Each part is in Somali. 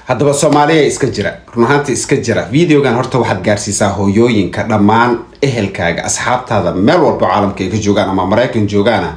haddaba Soomaaliya iska jira runaantii iska jira videogan horta waxaad gaarsiisaa hooyooyinka dhammaan ehelkaaga asxaabtaada meel walba caalamka ay ka joogaan ama Mareykan joogaan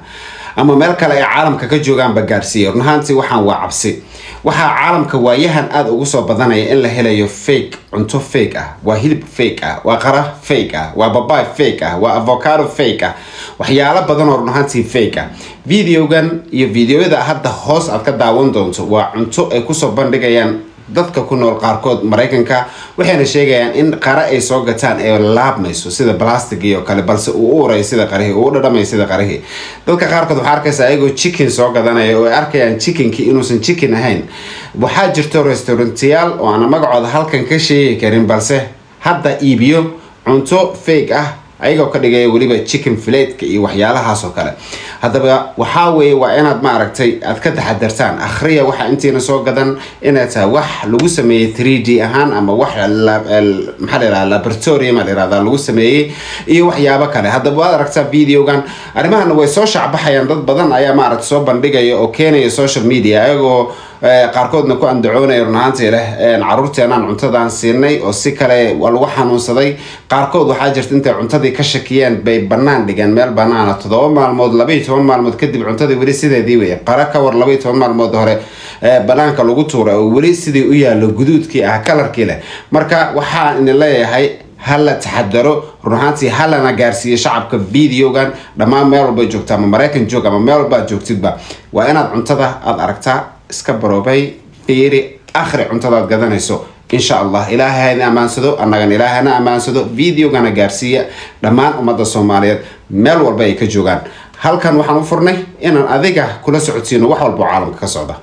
ama meel kale ay caalamka ka joogaan ba gaarsiiyo runaantii waxaan waa cabsi waxa caalamka waayahan aad ugu soo badanaya in la helayo fake cunto fake ah waa hilib fake ah waa qara fake ah waa babaay fake ah waa avocado fake ah waxyaalo badan oo runaantii fake ah videogan iyo videoyada hadda hoos aad ka daawan doonto waa cunto ay ku soo bandhigayaan dadka ku nool qaarkood Mareykanka waxayna sheegayaan in qara ay soo gataan ee laabmayso sida plastic iyo kale balse uu uray sida qarahi uu dhadhamay sida qarahi dadka qaarkood waxa arkaysa ayagoo chicken soo gadanaya oo arkayaan chickenki inuusan chicken ahayn waxa jirto restaurantyaal oo aan magacooda halkan ka sheegi karin balse hadda iibiyo cunto fake ah ayagoo ka dhigay waliba chicken fillet iyo waxyaalahaas oo kale hadaba waxa weeye waa inaad ma aragtay aad ka taxadartaan akhriya waxa intiina soo gadan inaad tahay wax lagu sameeyay 3D ahaan ama wax maxaa la laboratory ma leeyahay lagu sameeyay iyo waxyaabo kale hadaba waad aragtaa videogan arimahan way soo shacbaxayaan dad badan ayaa ma aragtay soo bandhigaya oo keenaya social media ayagoo qaarkoodna ku andacoonay runaantii leh caruurteenan cuntadan siinay oo si kale lagu xanuunsaday qaarkood waxa jirta intay cuntadii ka shakiyeen bay banaan dhigan meel banaan 7 maalmood 12 maalmood kadib cuntadii wali sideedii way qara ka war 12 maalmood hore banaanka lagu tuuray oo wali sidii u yaalo guduudkii ah kalarkii leh marka waxa in leeyahay hal taxadaro runaantii halana gaarsiiyo shacabka videogan dhamaan meel walba joogta ama Mareykan joog ama meel walba joogtidba waa inaad cuntada aad aragtaa iska baroobay fiiri akhri cuntada gadanayso insha Allah ilaahay amaansado annagan ilaahana amaansado videogana gaarsiiya dhamaan ummadda Soomaaliyeed meel walba ay ka joogaan halkan waxaan u furnay inaan adiga kula socodsiino wax walba caalamka ka socda